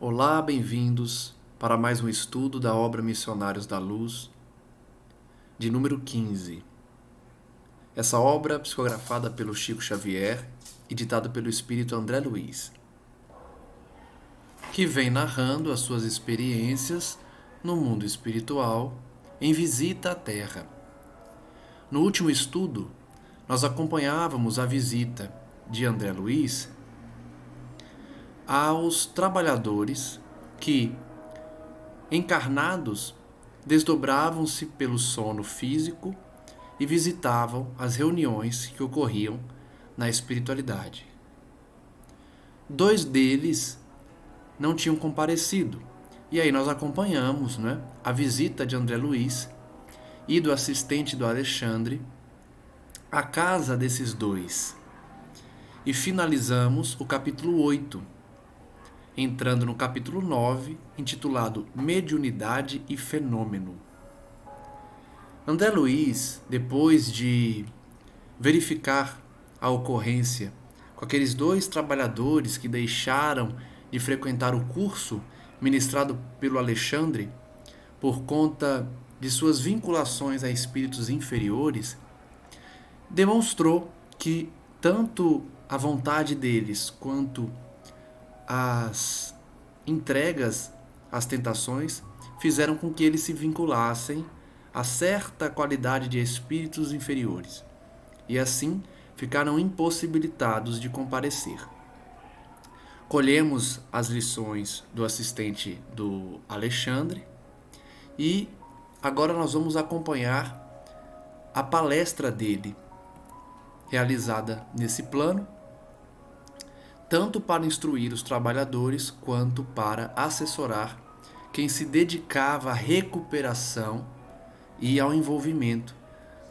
Olá, bem-vindos para mais um estudo da obra Missionários da Luz, de número 15. Essa obra, psicografada pelo Chico Xavier e ditada pelo espírito André Luiz, que vem narrando as suas experiências no mundo espiritual em visita à Terra. No último estudo, nós acompanhávamos a visita de André Luiz aos trabalhadores que, encarnados, desdobravam-se pelo sono físico e visitavam as reuniões que ocorriam na espiritualidade. 2 deles não tinham comparecido, e aí nós acompanhamos, a visita de André Luiz e do assistente do Alexandre à casa desses 2. E finalizamos o capítulo 8, entrando no capítulo 9, intitulado Mediunidade e Fenômeno. André Luiz, depois de verificar a ocorrência com aqueles 2 trabalhadores que deixaram de frequentar o curso ministrado pelo Alexandre por conta de suas vinculações a espíritos inferiores, demonstrou que tanto a vontade deles quanto as entregas às tentações fizeram com que eles se vinculassem a certa qualidade de espíritos inferiores e assim ficaram impossibilitados de comparecer. Colhemos as lições do assistente do Alexandre e agora nós vamos acompanhar a palestra dele, realizada nesse plano, tanto para instruir os trabalhadores quanto para assessorar quem se dedicava à recuperação e ao envolvimento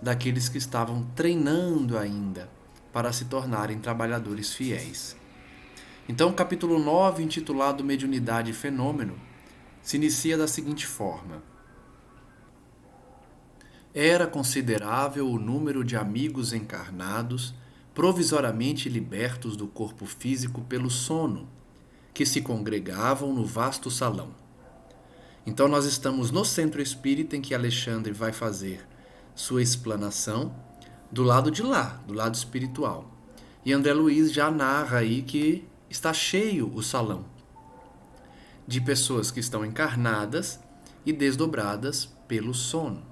daqueles que estavam treinando ainda para se tornarem trabalhadores fiéis. Então, o capítulo 9, intitulado Mediunidade e Fenômeno, se inicia da seguinte forma: Era considerável o número de amigos encarnados provisoriamente libertos do corpo físico pelo sono, que se congregavam no vasto salão. Então nós estamos no centro espírita em que Alexandre vai fazer sua explanação do lado de lá, do lado espiritual. E André Luiz já narra aí que está cheio o salão de pessoas que estão encarnadas e desdobradas pelo sono.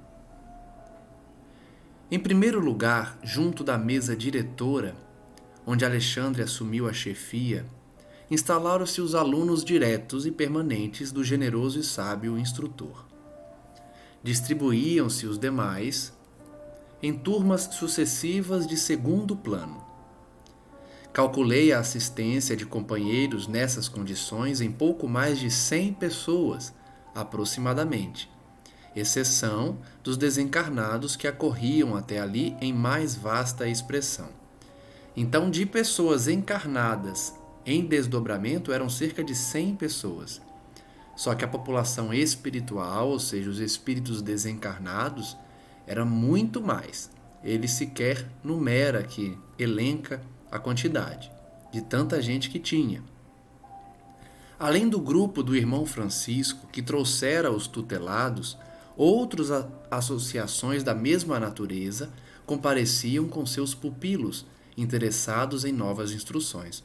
Em primeiro lugar, junto da mesa diretora, onde Alexandre assumiu a chefia, instalaram-se os alunos diretos e permanentes do generoso e sábio instrutor. Distribuíam-se os demais em turmas sucessivas de segundo plano. Calculei a assistência de companheiros nessas condições em pouco mais de 100 pessoas, aproximadamente, exceção dos desencarnados que acorriam até ali em mais vasta expressão. Então, de pessoas encarnadas em desdobramento eram cerca de 100 pessoas. Só que a população espiritual, ou seja, os espíritos desencarnados, era muito mais. Ele sequer numera aqui, elenca a quantidade de tanta gente que tinha. Além do grupo do irmão Francisco, que trouxera os tutelados, outras associações da mesma natureza compareciam com seus pupilos, interessados em novas instruções.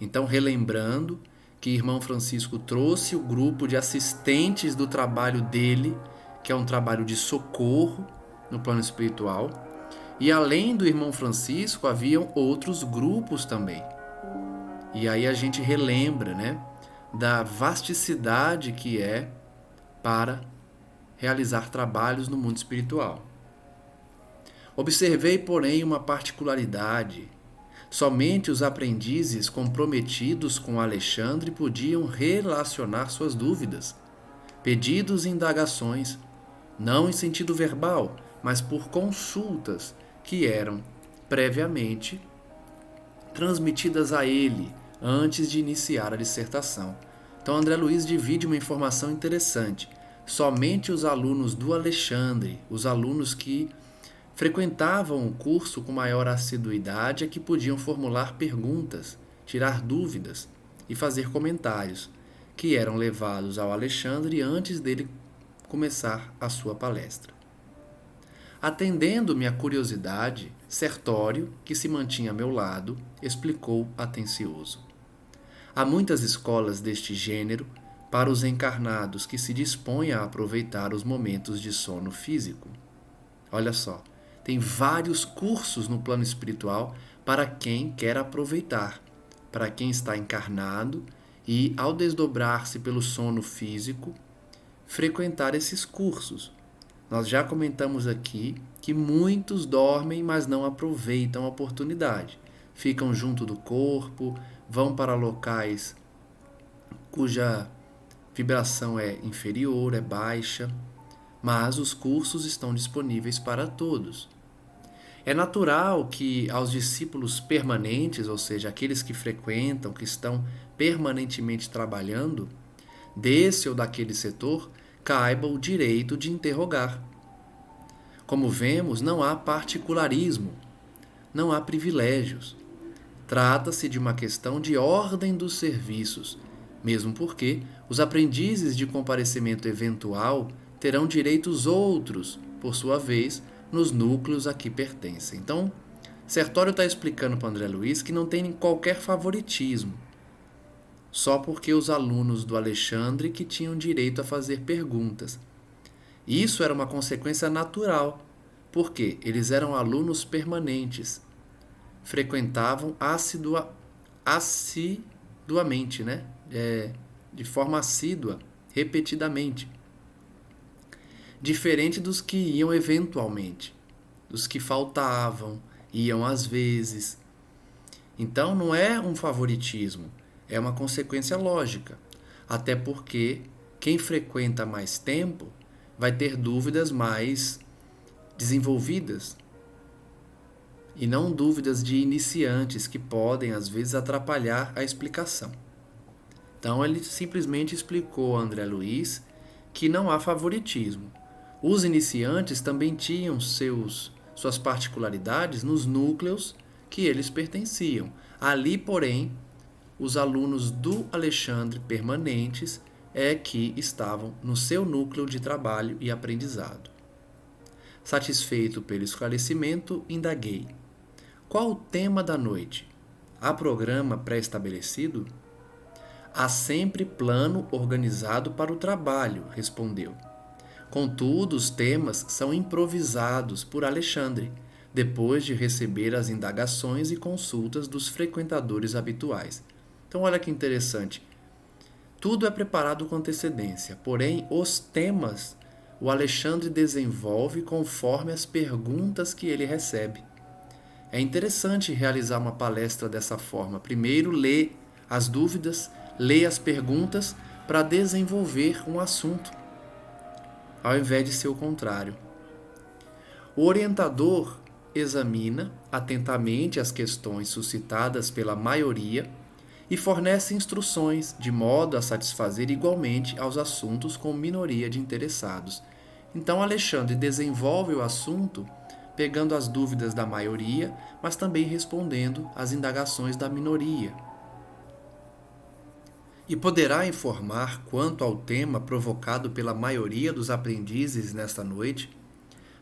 Então, relembrando que irmão Francisco trouxe o grupo de assistentes do trabalho dele, que é um trabalho de socorro no plano espiritual, e além do irmão Francisco, haviam outros grupos também. E aí a gente relembra, da vasticidade que é para realizar trabalhos no mundo espiritual. Observei, porém, uma particularidade. Somente os aprendizes comprometidos com Alexandre podiam relacionar suas dúvidas, pedidos e indagações, não em sentido verbal, mas por consultas que eram previamente transmitidas a ele antes de iniciar a dissertação. Então André Luiz divide uma informação interessante. Somente os alunos do Alexandre, os alunos que frequentavam o curso com maior assiduidade, é que podiam formular perguntas, tirar dúvidas e fazer comentários. que eram levados ao Alexandre antes dele começar a sua palestra. Atendendo minha curiosidade, Sertório, que se mantinha a meu lado, explicou atencioso. Há muitas escolas deste gênero para os encarnados que se dispõem a aproveitar os momentos de sono físico. Olha só, tem vários cursos no plano espiritual para quem quer aproveitar, para quem está encarnado e, ao desdobrar-se pelo sono físico, frequentar esses cursos. Nós já comentamos aqui que muitos dormem, mas não aproveitam a oportunidade. Ficam junto do corpo, vão para locais cuja vibração é inferior, é baixa, mas os cursos estão disponíveis para todos. É natural que aos discípulos permanentes, ou seja, aqueles que frequentam, que estão permanentemente trabalhando, desse ou daquele setor, caiba o direito de interrogar. Como vemos, não há particularismo, não há privilégios. Trata-se de uma questão de ordem dos serviços, mesmo porque os aprendizes de comparecimento eventual terão direitos outros, por sua vez, nos núcleos a que pertencem. Então, Sertório está explicando para André Luiz que não tem qualquer favoritismo, só porque os alunos do Alexandre que tinham direito a fazer perguntas. Isso era uma consequência natural, porque eles eram alunos permanentes, frequentavam assiduamente, né? De forma assídua, repetidamente. Diferente dos que iam eventualmente, dos que faltavam, iam às vezes. Então não é um favoritismo, é uma consequência lógica. Até porque quem frequenta mais tempo vai ter dúvidas mais desenvolvidas e não dúvidas de iniciantes que podem às vezes atrapalhar a explicação. Então ele simplesmente explicou a André Luiz que não há favoritismo. Os iniciantes também tinham suas particularidades nos núcleos que eles pertenciam. Ali, porém, os alunos do Alexandre permanentes é que estavam no seu núcleo de trabalho e aprendizado. Satisfeito pelo esclarecimento, indaguei. Qual o tema da noite? Há programa pré-estabelecido? Há sempre plano organizado para o trabalho, respondeu. Contudo, os temas são improvisados por Alexandre, depois de receber as indagações e consultas dos frequentadores habituais. Então, olha que interessante. Tudo é preparado com antecedência, porém, os temas o Alexandre desenvolve conforme as perguntas que ele recebe. É interessante realizar uma palestra dessa forma. Primeiro, lê as dúvidas, lê as perguntas para desenvolver um assunto, ao invés de ser o contrário. O orientador examina atentamente as questões suscitadas pela maioria e fornece instruções de modo a satisfazer igualmente aos assuntos com minoria de interessados. Então Alexandre desenvolve o assunto pegando as dúvidas da maioria, mas também respondendo às indagações da minoria. E poderá informar quanto ao tema provocado pela maioria dos aprendizes nesta noite?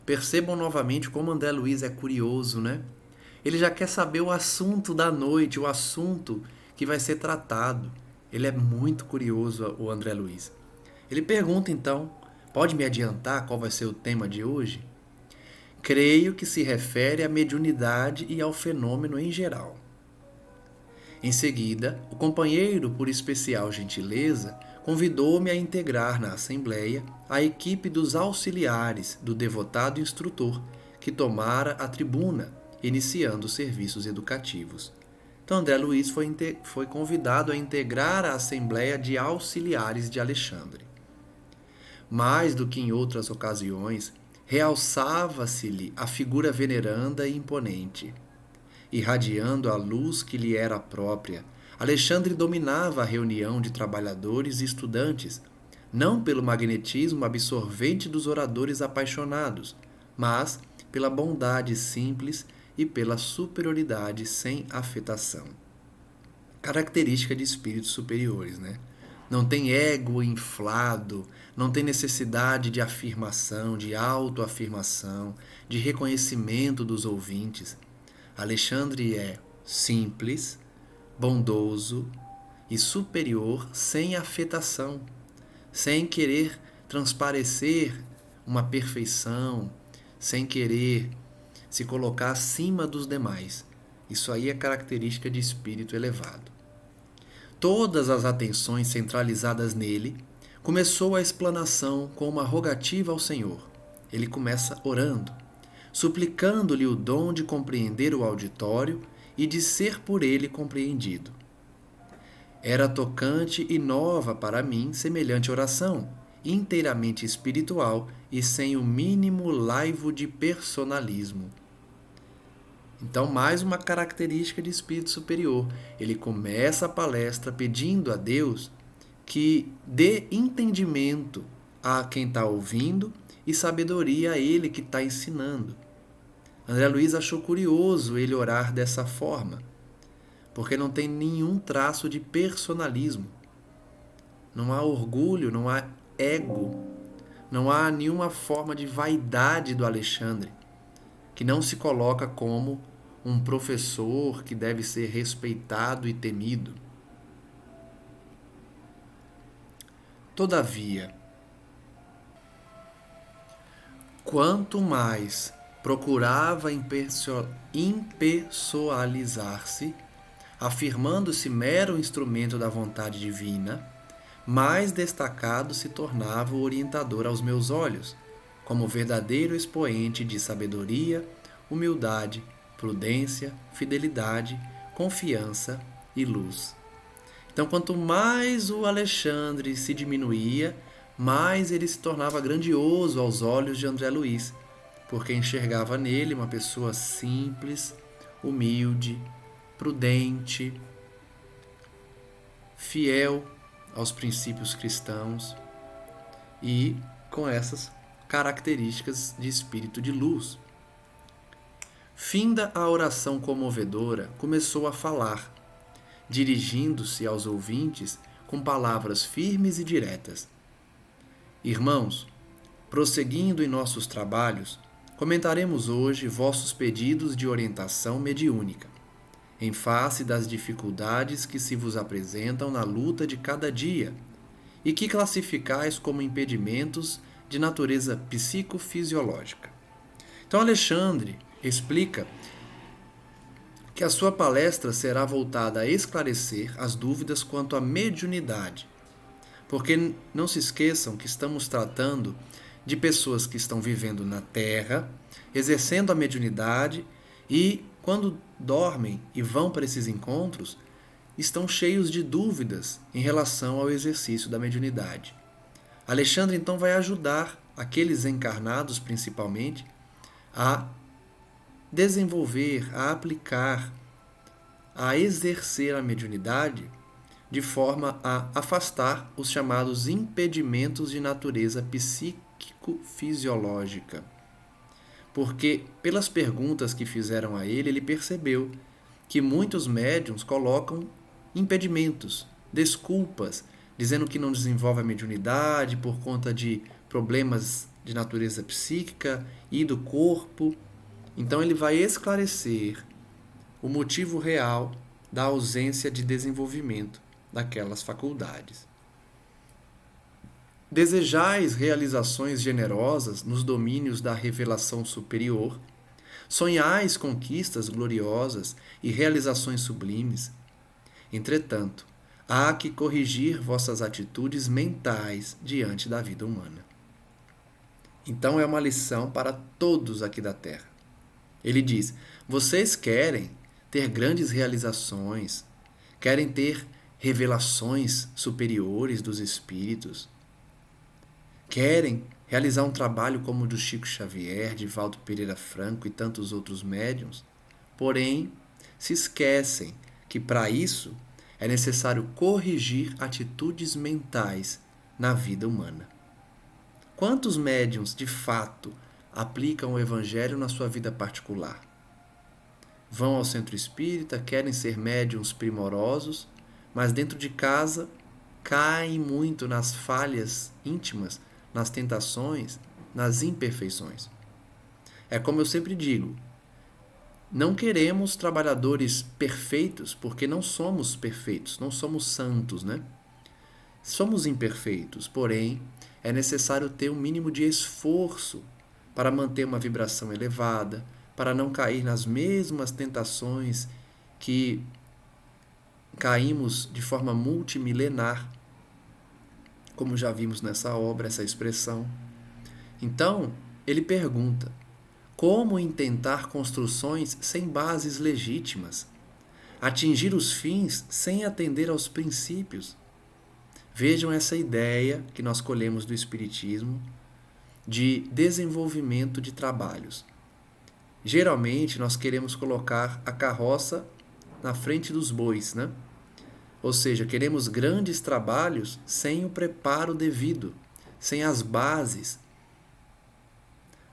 Percebam novamente como André Luiz é curioso, né? Ele já quer saber o assunto da noite, o assunto que vai ser tratado. Ele é muito curioso, o André Luiz. Ele pergunta então, pode me adiantar qual vai ser o tema de hoje? Creio que se refere à mediunidade e ao fenômeno em geral. Em seguida, o companheiro, por especial gentileza, convidou-me a integrar na Assembleia a equipe dos auxiliares do devotado instrutor, que tomara a tribuna, iniciando os serviços educativos. Então, André Luiz foi convidado a integrar a Assembleia de Auxiliares de Alexandre. Mais do que em outras ocasiões, realçava-se-lhe a figura veneranda e imponente. Irradiando a luz que lhe era própria, Alexandre dominava a reunião de trabalhadores e estudantes, não pelo magnetismo absorvente dos oradores apaixonados, mas pela bondade simples e pela superioridade sem afetação. Característica de espíritos superiores, né? não tem ego inflado, não tem necessidade de afirmação, de autoafirmação, de reconhecimento dos ouvintes. Alexandre é simples, bondoso e superior sem afetação, sem querer transparecer uma perfeição, sem querer se colocar acima dos demais. Isso aí é característica de espírito elevado. Todas as atenções centralizadas nele, começou a explanação com uma rogativa ao Senhor. Ele começa orando, suplicando-lhe o dom de compreender o auditório e de ser por ele compreendido. Era tocante e nova para mim semelhante oração, inteiramente espiritual e sem o mínimo laivo de personalismo. Então, mais uma característica de espírito superior. Ele começa a palestra pedindo a Deus que dê entendimento a quem está ouvindo e sabedoria a ele que está ensinando. André Luiz achou curioso ele orar dessa forma, porque não tem nenhum traço de personalismo. Não há orgulho, não há ego, não há nenhuma forma de vaidade do Alexandre, que não se coloca como um professor que deve ser respeitado e temido. Todavia, quanto mais procurava impessoalizar-se, afirmando-se mero instrumento da vontade divina, mais destacado se tornava o orientador aos meus olhos, como verdadeiro expoente de sabedoria, humildade, prudência, fidelidade, confiança e luz. Então, quanto mais o Alexandre se diminuía, mais ele se tornava grandioso aos olhos de André Luiz, porque enxergava nele uma pessoa simples, humilde, prudente, fiel aos princípios cristãos e com essas características de espírito de luz. Finda a oração comovedora, começou a falar, dirigindo-se aos ouvintes com palavras firmes e diretas. Irmãos, prosseguindo em nossos trabalhos, comentaremos hoje vossos pedidos de orientação mediúnica, em face das dificuldades que se vos apresentam na luta de cada dia e que classificais como impedimentos de natureza psicofisiológica. Então, Alexandre explica que a sua palestra será voltada a esclarecer as dúvidas quanto à mediunidade, porque não se esqueçam que estamos tratando de pessoas que estão vivendo na Terra, exercendo a mediunidade e, quando dormem e vão para esses encontros, estão cheios de dúvidas em relação ao exercício da mediunidade. Alexandre, então, vai ajudar aqueles encarnados, principalmente, a desenvolver, a aplicar, a exercer a mediunidade de forma a afastar os chamados impedimentos de natureza psíquico-fisiológica. Porque, pelas perguntas que fizeram a ele percebeu que muitos médiuns colocam impedimentos, desculpas, dizendo que não desenvolve a mediunidade por conta de problemas de natureza psíquica e do corpo. Então ele vai esclarecer o motivo real da ausência de desenvolvimento daquelas faculdades. Desejais realizações generosas nos domínios da revelação superior, sonhais conquistas gloriosas e realizações sublimes. Entretanto, há que corrigir vossas atitudes mentais diante da vida humana. Então é uma lição para todos aqui da Terra. Ele diz: vocês querem ter grandes realizações, querem ter revelações superiores dos espíritos, querem realizar um trabalho como o do Chico Xavier, de Valdo Pereira Franco e tantos outros médiuns, porém se esquecem que para isso é necessário corrigir atitudes mentais na vida humana. Quantos médiuns, de fato, aplicam o Evangelho na sua vida particular? Vão ao centro espírita, querem ser médiuns primorosos, mas dentro de casa caem muito nas falhas íntimas, nas tentações, nas imperfeições. É como eu sempre digo, não queremos trabalhadores perfeitos, porque não somos perfeitos, não somos santos, né? Somos imperfeitos, porém, é necessário ter um mínimo de esforço para manter uma vibração elevada, para não cair nas mesmas tentações que caímos de forma multimilenar, como já vimos nessa obra, essa expressão. Então, ele pergunta: como intentar construções sem bases legítimas? Atingir os fins sem atender aos princípios? Vejam essa ideia que nós colhemos do Espiritismo de desenvolvimento de trabalhos. Geralmente nós queremos colocar a carroça na frente dos bois, né? Ou seja, queremos grandes trabalhos sem o preparo devido, sem as bases.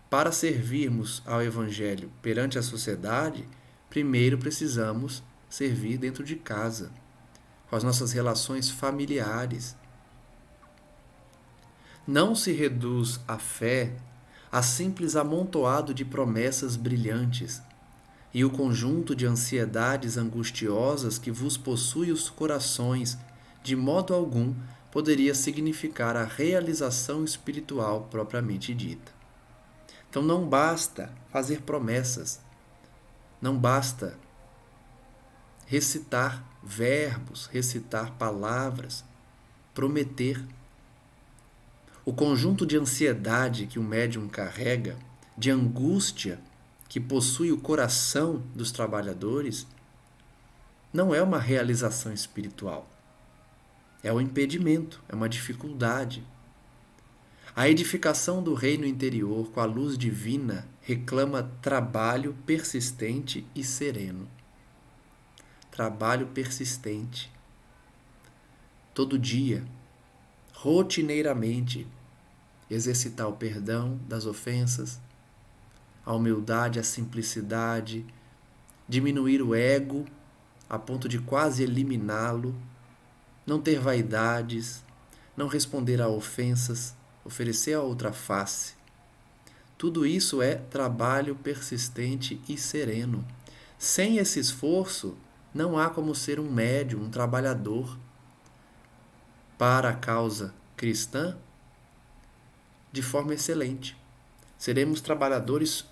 Para servirmos ao Evangelho perante a sociedade, primeiro precisamos servir dentro de casa, com as nossas relações familiares. Não se reduz a fé a simples amontoado de promessas brilhantes e o conjunto de ansiedades angustiosas que vos possui os corações, de modo algum poderia significar a realização espiritual propriamente dita. Então não basta fazer promessas, não basta recitar verbos, recitar palavras, prometer. O conjunto de ansiedade que o médium carrega, de angústia que possui o coração dos trabalhadores, não é uma realização espiritual. É um impedimento, é uma dificuldade. A edificação do reino interior com a luz divina reclama trabalho persistente e sereno. Trabalho persistente. Todo dia, rotineiramente, exercitar o perdão das ofensas, a humildade, a simplicidade, diminuir o ego a ponto de quase eliminá-lo, não ter vaidades, não responder a ofensas, oferecer a outra face. Tudo isso é trabalho persistente e sereno. Sem esse esforço, não há como ser um médium, um trabalhador para a causa cristã de forma excelente. Seremos trabalhadores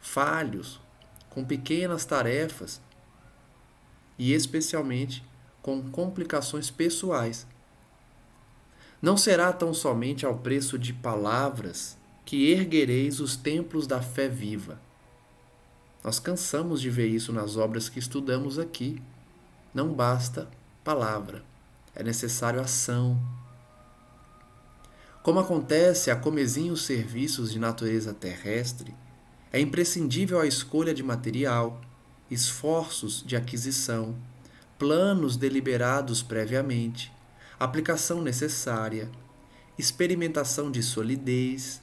falhos, com pequenas tarefas e especialmente com complicações pessoais. Não será tão somente ao preço de palavras que erguereis os templos da fé viva. Nós cansamos de ver isso nas obras que estudamos aqui. Não basta palavra, é necessário ação. Como acontece a comezinhos serviços de natureza terrestre, é imprescindível a escolha de material, esforços de aquisição, planos deliberados previamente, aplicação necessária, experimentação de solidez,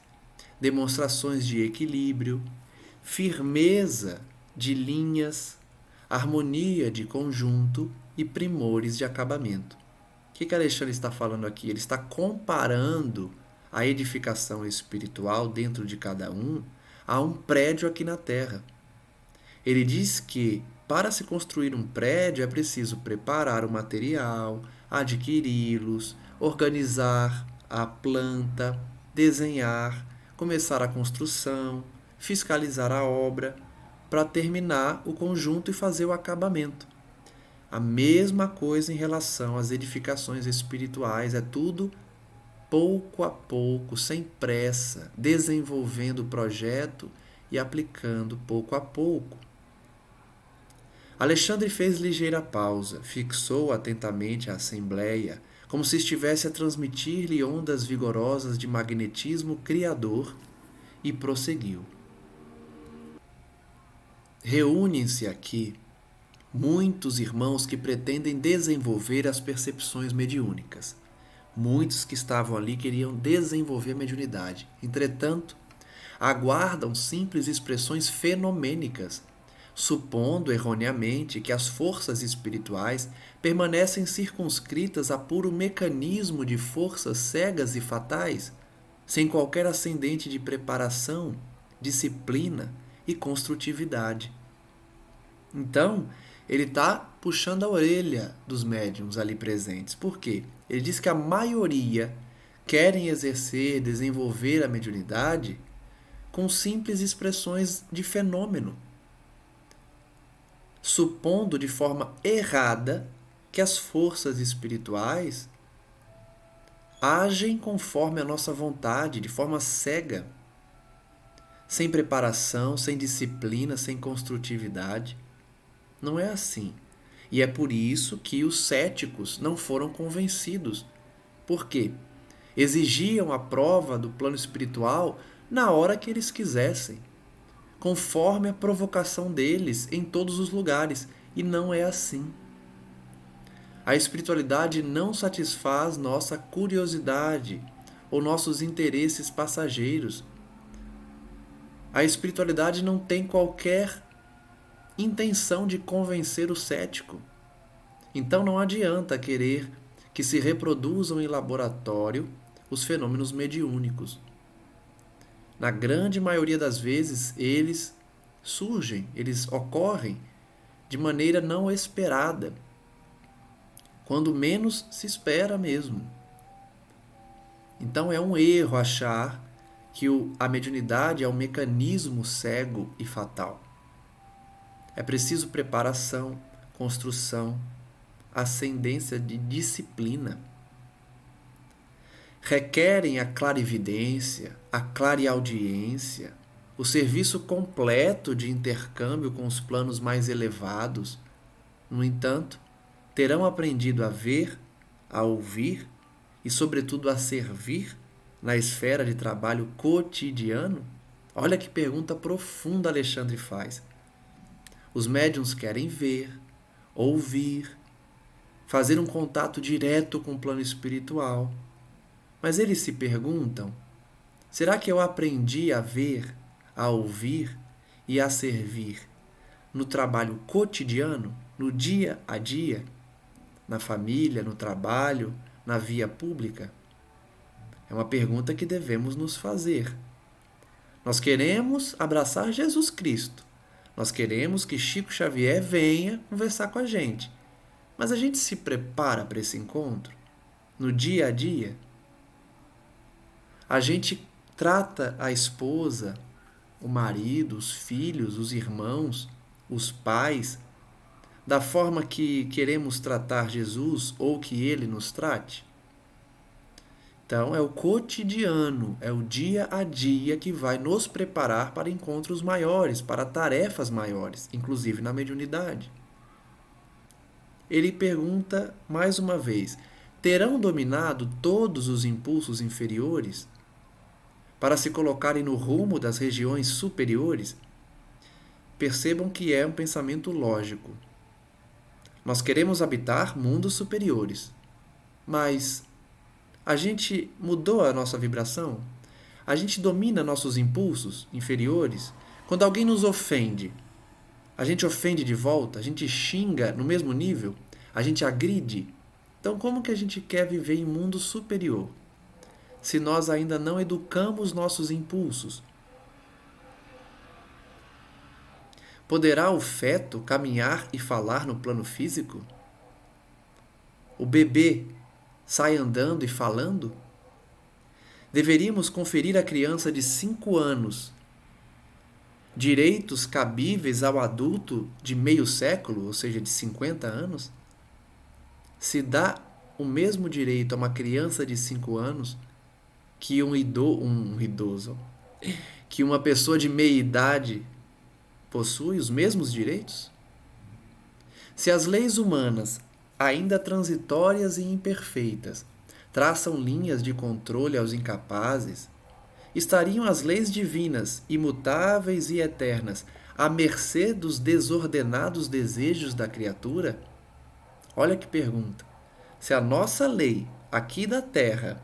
demonstrações de equilíbrio, firmeza de linhas, harmonia de conjunto e primores de acabamento. O que Alexandre está falando aqui? Ele está comparando a edificação espiritual dentro de cada um a um prédio aqui na Terra. Ele diz que para se construir um prédio é preciso preparar o material, adquiri-los, organizar a planta, desenhar, começar a construção, fiscalizar a obra, para terminar o conjunto e fazer o acabamento. A mesma coisa em relação às edificações espirituais, é tudo pouco a pouco, sem pressa, desenvolvendo o projeto e aplicando pouco a pouco. Alexandre fez ligeira pausa, fixou atentamente a assembleia, como se estivesse a transmitir-lhe ondas vigorosas de magnetismo criador, e prosseguiu. Reúnem-se aqui muitos irmãos que pretendem desenvolver as percepções mediúnicas. Muitos que estavam ali queriam desenvolver a mediunidade. Entretanto, aguardam simples expressões fenomênicas supondo erroneamente que as forças espirituais permanecem circunscritas a puro mecanismo de forças cegas e fatais, sem qualquer ascendente de preparação, disciplina e construtividade. Então, ele está puxando a orelha dos médiuns ali presentes. Por quê? Ele diz que a maioria querem exercer, desenvolver a mediunidade com simples expressões de fenômeno, supondo de forma errada que as forças espirituais agem conforme a nossa vontade, de forma cega, sem preparação, sem disciplina, sem construtividade. Não é assim. E é por isso que os céticos não foram convencidos. Por quê? Exigiam a prova do plano espiritual na hora que eles quisessem, conforme a provocação deles em todos os lugares. E não é assim. A espiritualidade não satisfaz nossa curiosidade ou nossos interesses passageiros. A espiritualidade não tem qualquer intenção de convencer o cético. Então não adianta querer que se reproduzam em laboratório os fenômenos mediúnicos. Na grande maioria das vezes, eles surgem, eles ocorrem de maneira não esperada, quando menos se espera mesmo. Então é um erro achar que a mediunidade é um mecanismo cego e fatal. É preciso preparação, construção, ascendência de disciplina. Requerem a clarividência, a clareaudiência, o serviço completo de intercâmbio com os planos mais elevados. No entanto, terão aprendido a ver, a ouvir e, sobretudo, a servir na esfera de trabalho cotidiano? Olha que pergunta profunda Alexandre faz. Os médiuns querem ver, ouvir, fazer um contato direto com o plano espiritual. Mas eles se perguntam: será que eu aprendi a ver, a ouvir e a servir no trabalho cotidiano, no dia a dia, na família, no trabalho, na via pública? É uma pergunta que devemos nos fazer. Nós queremos abraçar Jesus Cristo. Nós queremos que Chico Xavier venha conversar com a gente. Mas a gente se prepara para esse encontro? No dia a dia? A gente trata a esposa, o marido, os filhos, os irmãos, os pais, da forma que queremos tratar Jesus ou que ele nos trate? Então, é o cotidiano, é o dia a dia que vai nos preparar para encontros maiores, para tarefas maiores, inclusive na mediunidade. Ele pergunta mais uma vez: terão dominado todos os impulsos inferiores para se colocarem no rumo das regiões superiores? Percebam que é um pensamento lógico. Nós queremos habitar mundos superiores, mas a gente mudou a nossa vibração? A gente domina nossos impulsos inferiores? Quando alguém nos ofende, a gente ofende de volta? A gente xinga no mesmo nível? A gente agride? Então, como que a gente quer viver em mundo superior, se nós ainda não educamos nossos impulsos? Poderá o feto caminhar e falar no plano físico? O bebê sai andando e falando? Deveríamos conferir à criança de 5 anos direitos cabíveis ao adulto de meio século, ou seja, de 50 anos? Se dá o mesmo direito a uma criança de 5 anos que um idoso, que uma pessoa de meia idade possui os mesmos direitos? Se as leis humanas, ainda transitórias e imperfeitas, traçam linhas de controle aos incapazes, estariam as leis divinas, imutáveis e eternas, à mercê dos desordenados desejos da criatura? Olha que pergunta. Se a nossa lei aqui da Terra,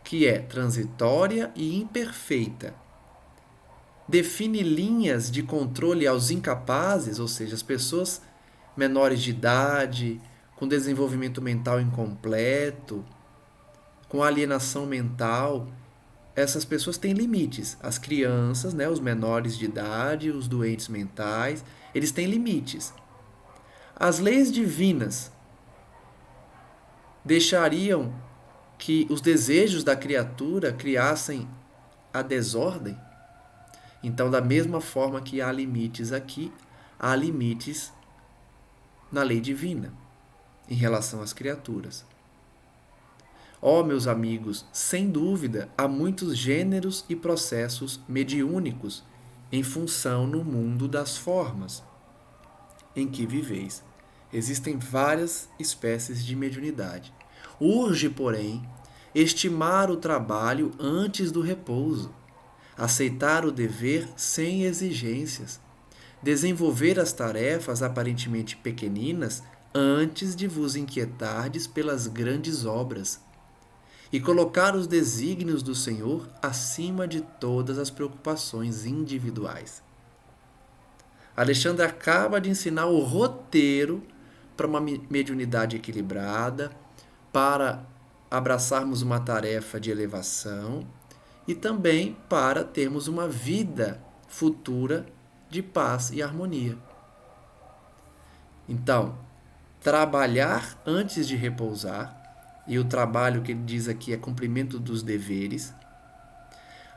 que é transitória e imperfeita, define linhas de controle aos incapazes, ou seja, as pessoas menores de idade, com desenvolvimento mental incompleto, com alienação mental. Essas pessoas têm limites. As crianças, né, os menores de idade, os doentes mentais, eles têm limites. As leis divinas deixariam que os desejos da criatura criassem a desordem? Então, da mesma forma que há limites aqui, há limites na lei divina em relação às criaturas. Ó, meus amigos, sem dúvida, há muitos gêneros e processos mediúnicos em função no mundo das formas em que viveis. Existem várias espécies de mediunidade. Urge, porém, estimar o trabalho antes do repouso, aceitar o dever sem exigências, desenvolver as tarefas aparentemente pequeninas antes de vos inquietardes pelas grandes obras, e colocar os desígnios do Senhor acima de todas as preocupações individuais. Alexandre acaba de ensinar o roteiro para uma mediunidade equilibrada, para abraçarmos uma tarefa de elevação e também para termos uma vida futura de paz e harmonia. Então, trabalhar antes de repousar, e o trabalho que ele diz aqui é cumprimento dos deveres,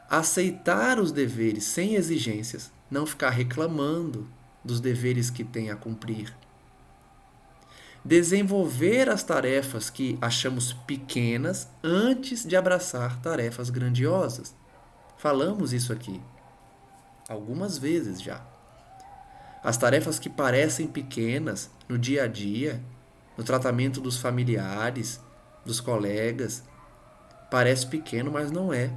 aceitar os deveres sem exigências, não ficar reclamando dos deveres que tem a cumprir, desenvolver as tarefas que achamos pequenas antes de abraçar tarefas grandiosas. Falamos isso aqui algumas vezes já. As tarefas que parecem pequenas no dia a dia, no tratamento dos familiares, dos colegas, parece pequeno, mas não é.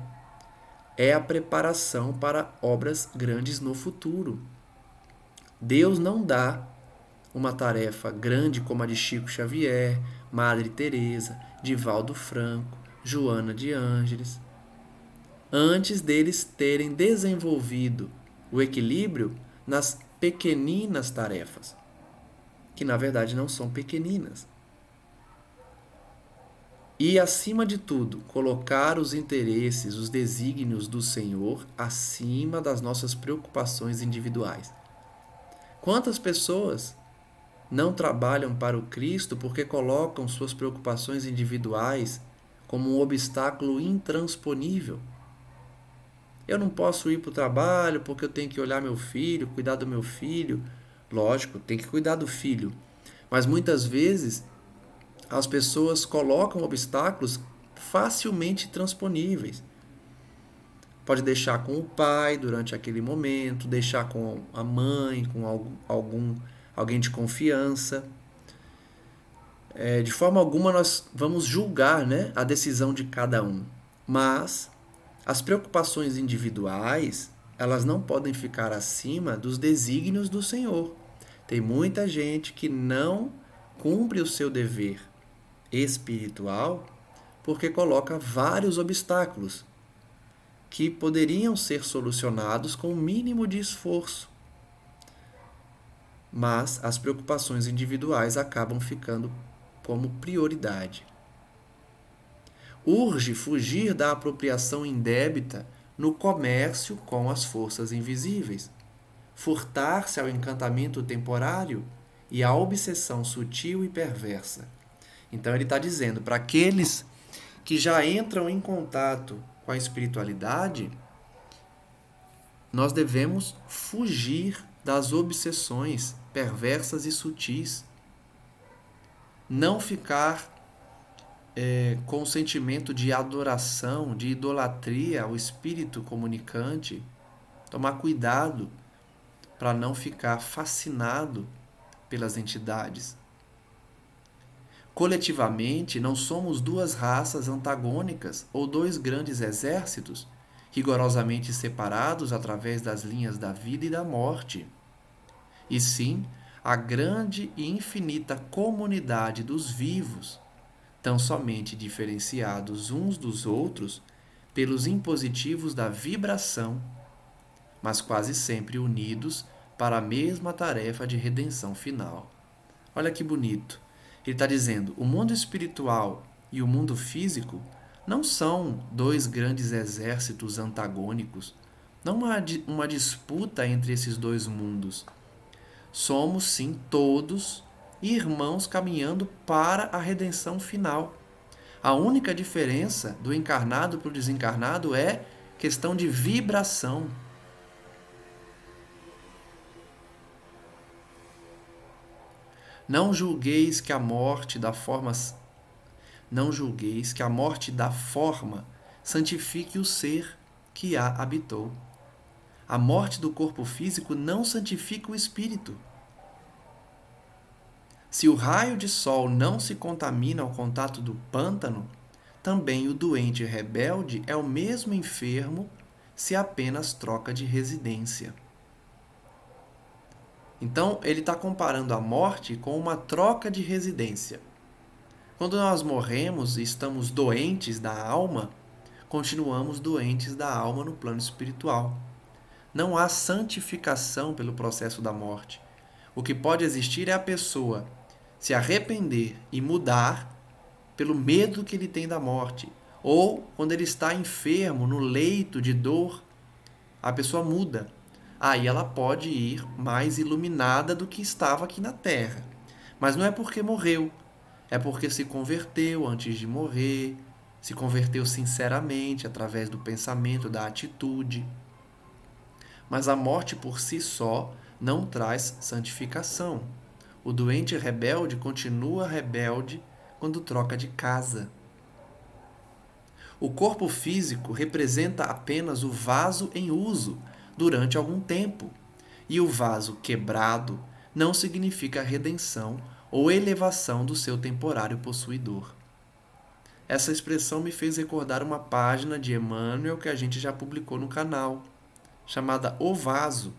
É a preparação para obras grandes no futuro. Deus não dá uma tarefa grande como a de Chico Xavier, Madre Teresa, Divaldo Franco, Joana de Ângeles, antes deles terem desenvolvido o equilíbrio nas pequeninas tarefas, que na verdade não são pequeninas. E, acima de tudo, colocar os interesses, os desígnios do Senhor acima das nossas preocupações individuais. Quantas pessoas não trabalham para o Cristo porque colocam suas preocupações individuais como um obstáculo intransponível? Eu não posso ir para o trabalho porque eu tenho que olhar meu filho, cuidar do meu filho. Lógico, tem que cuidar do filho. Mas muitas vezes as pessoas colocam obstáculos facilmente transponíveis. Pode deixar com o pai durante aquele momento, deixar com a mãe, com alguém de confiança. De forma alguma nós vamos julgar, né, a decisão de cada um. Mas as preocupações individuais, elas não podem ficar acima dos desígnios do Senhor. Tem muita gente que não cumpre o seu dever espiritual porque coloca vários obstáculos que poderiam ser solucionados com o mínimo de esforço. Mas as preocupações individuais acabam ficando como prioridade. Urge fugir da apropriação indébita no comércio com as forças invisíveis, furtar-se ao encantamento temporário e à obsessão sutil e perversa. Então ele está dizendo para aqueles que já entram em contato com a espiritualidade, nós devemos fugir das obsessões perversas e sutis. Não ficar com o sentimento de adoração, de idolatria ao espírito comunicante. Tomar cuidado para não ficar fascinado pelas entidades. Coletivamente, não somos duas raças antagônicas ou dois grandes exércitos, rigorosamente separados através das linhas da vida e da morte. E sim, a grande e infinita comunidade dos vivos, tão somente diferenciados uns dos outros pelos impositivos da vibração, mas quase sempre unidos para a mesma tarefa de redenção final. Olha que bonito. Ele está dizendo: o mundo espiritual e o mundo físico não são dois grandes exércitos antagônicos, não há uma disputa entre esses dois mundos. Somos, sim, todos irmãos caminhando para a redenção final. A única diferença do encarnado para o desencarnado é questão de vibração. Não julgueis que a morte da forma santifique o ser que a habitou. A morte do corpo físico não santifica o espírito. Se o raio de sol não se contamina ao contato do pântano, também o doente rebelde é o mesmo enfermo se apenas troca de residência. Então, ele está comparando a morte com uma troca de residência. Quando nós morremos e estamos doentes da alma, continuamos doentes da alma no plano espiritual. Não há santificação pelo processo da morte. O que pode existir é a pessoa se arrepender e mudar pelo medo que ele tem da morte. Ou quando ele está enfermo, no leito de dor, a pessoa muda. Aí ela pode ir mais iluminada do que estava aqui na Terra. Mas não é porque morreu, é porque se converteu antes de morrer, se converteu sinceramente através do pensamento, da atitude. Mas a morte por si só não traz santificação. O doente rebelde continua rebelde quando troca de casa. O corpo físico representa apenas o vaso em uso durante algum tempo, e o vaso quebrado não significa redenção ou elevação do seu temporário possuidor. Essa expressão me fez recordar uma página de Emmanuel que a gente já publicou no canal, chamada O Vaso,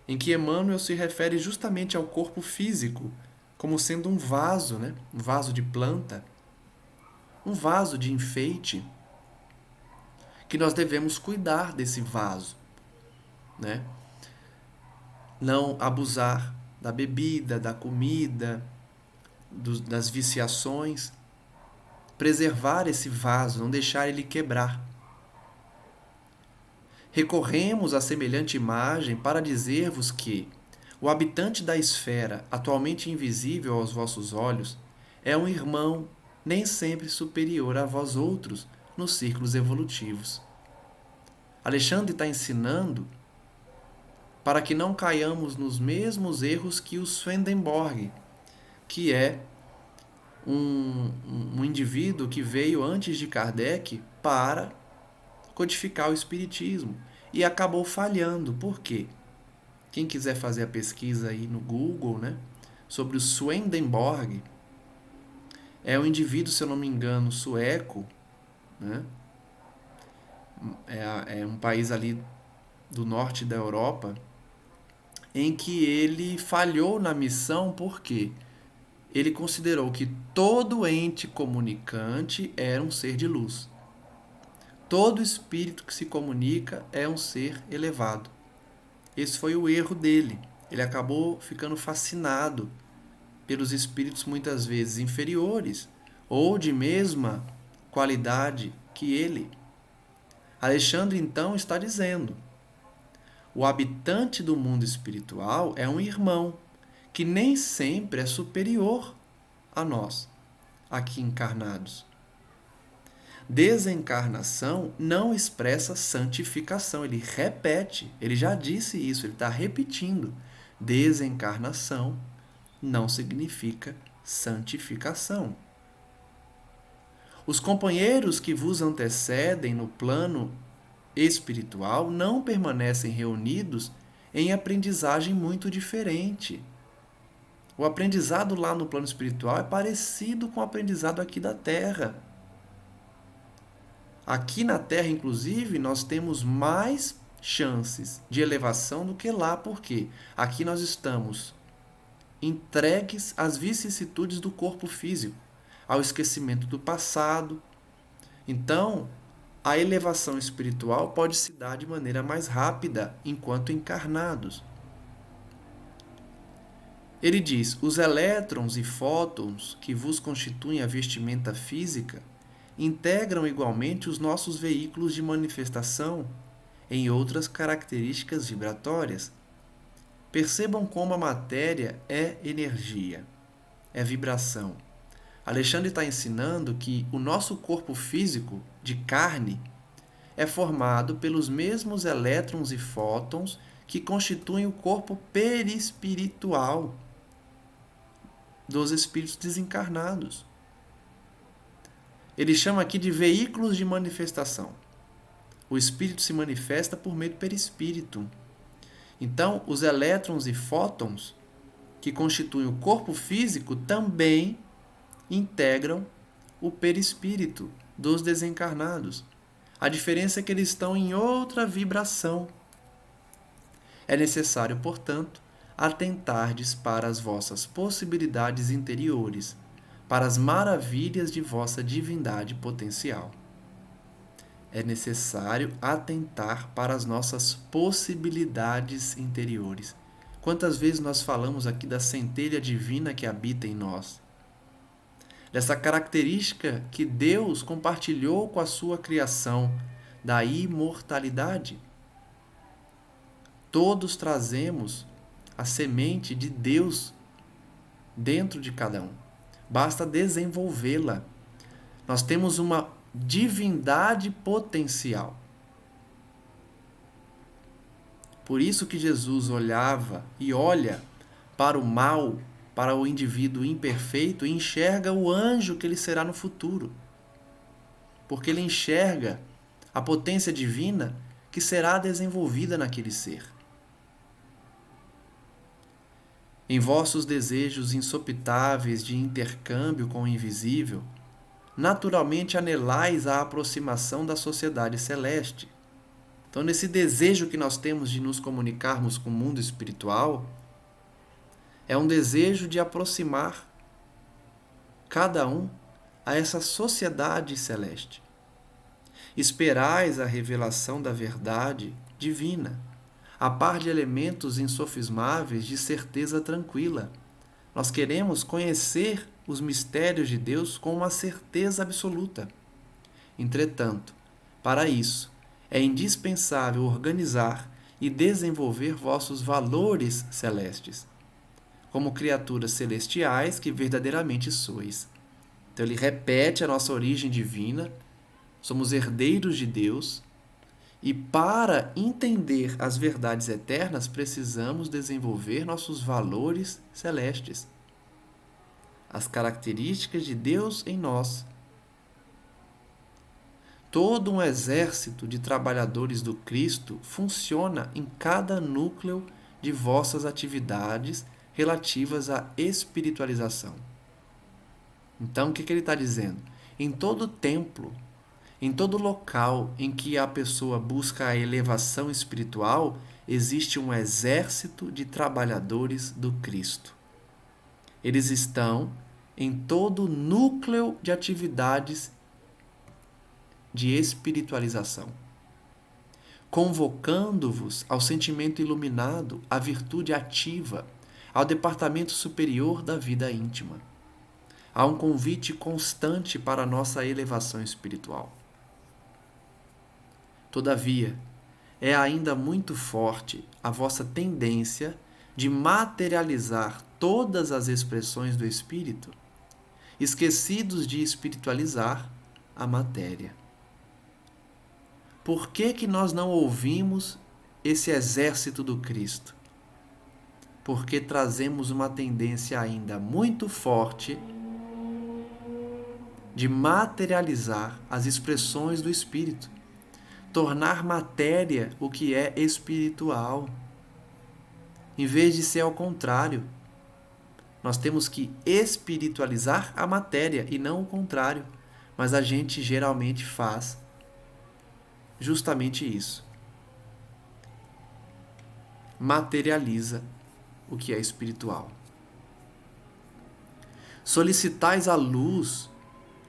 em que Emmanuel se refere justamente ao corpo físico como sendo um vaso, né? Um vaso de planta, um vaso de enfeite, que nós devemos cuidar desse vaso, né? Não abusar da bebida, da comida, das viciações, preservar esse vaso, não deixar ele quebrar. Recorremos a semelhante imagem para dizer-vos que o habitante da esfera, atualmente invisível aos vossos olhos, é um irmão nem sempre superior a vós outros nos círculos evolutivos. Alexandre está ensinando para que não caiamos nos mesmos erros que o Swedenborg, que é um indivíduo que veio antes de Kardec para codificar o Espiritismo e acabou falhando. Por quê? Quem quiser fazer a pesquisa aí no Google, né, sobre o Swedenborg, é um indivíduo, se eu não me engano, sueco, né? É um país ali do norte da Europa, em que ele falhou na missão porque ele considerou que todo ente comunicante era um ser de luz. Todo espírito que se comunica é um ser elevado. Esse foi o erro dele. Ele acabou ficando fascinado pelos espíritos muitas vezes inferiores ou de mesma qualidade que ele. Alexandre então está dizendo: o habitante do mundo espiritual é um irmão que nem sempre é superior a nós, aqui encarnados. Desencarnação não expressa santificação. Ele repete, ele já disse isso, ele está repetindo. Desencarnação não significa santificação. Os companheiros que vos antecedem no plano espiritual não permanecem reunidos em aprendizagem muito diferente. O aprendizado lá no plano espiritual é parecido com o aprendizado aqui da Terra. Aqui na Terra, inclusive, nós temos mais chances de elevação do que lá, porque aqui nós estamos entregues às vicissitudes do corpo físico, ao esquecimento do passado. Então, a elevação espiritual pode se dar de maneira mais rápida enquanto encarnados. Ele diz: os elétrons e fótons que vos constituem a vestimenta física integram igualmente os nossos veículos de manifestação em outras características vibratórias. Percebam como a matéria é energia, é vibração. Alexandre está ensinando que o nosso corpo físico, de carne, é formado pelos mesmos elétrons e fótons que constituem o corpo perispiritual dos espíritos desencarnados. Ele chama aqui de veículos de manifestação. O espírito se manifesta por meio do perispírito. Então, os elétrons e fótons que constituem o corpo físico também integram o perispírito dos desencarnados. A diferença é que eles estão em outra vibração. É necessário, portanto, atentardes para as vossas possibilidades interiores, para as maravilhas de vossa divindade potencial. É necessário atentar para as nossas possibilidades interiores. Quantas vezes nós falamos aqui da centelha divina que habita em nós? Dessa característica que Deus compartilhou com a sua criação, da imortalidade. Todos trazemos a semente de Deus dentro de cada um. Basta desenvolvê-la. Nós temos uma divindade potencial. Por isso que Jesus olhava e olha para o mal, para o indivíduo imperfeito e enxerga o anjo que ele será no futuro. Porque ele enxerga a potência divina que será desenvolvida naquele ser. Em vossos desejos insopitáveis de intercâmbio com o invisível, naturalmente anelais a aproximação da sociedade celeste. Então, nesse desejo que nós temos de nos comunicarmos com o mundo espiritual, é um desejo de aproximar cada um a essa sociedade celeste. Esperais a revelação da verdade divina, a par de elementos insofismáveis de certeza tranquila. Nós queremos conhecer os mistérios de Deus com uma certeza absoluta. Entretanto, para isso, é indispensável organizar e desenvolver vossos valores celestes, como criaturas celestiais que verdadeiramente sois. Então ele repete a nossa origem divina, somos herdeiros de Deus, e para entender as verdades eternas precisamos desenvolver nossos valores celestes, as características de Deus em nós. Todo um exército de trabalhadores do Cristo funciona em cada núcleo de vossas atividades relativas à espiritualização. Então, o que ele está dizendo? Em todo templo, em todo local em que a pessoa busca a elevação espiritual, existe um exército de trabalhadores do Cristo. Eles estão em todo o núcleo de atividades de espiritualização, convocando-vos ao sentimento iluminado, à virtude ativa, ao departamento superior da vida íntima. Há um convite constante para a nossa elevação espiritual. Todavia, é ainda muito forte a vossa tendência de materializar todas as expressões do Espírito, esquecidos de espiritualizar a matéria. Por que nós não ouvimos esse exército do Cristo? Porque trazemos uma tendência ainda muito forte de materializar as expressões do Espírito, tornar matéria o que é espiritual, em vez de ser ao contrário. Nós temos que espiritualizar a matéria e não o contrário, mas a gente geralmente faz justamente isso. Materializa o que é espiritual. Solicitais a luz,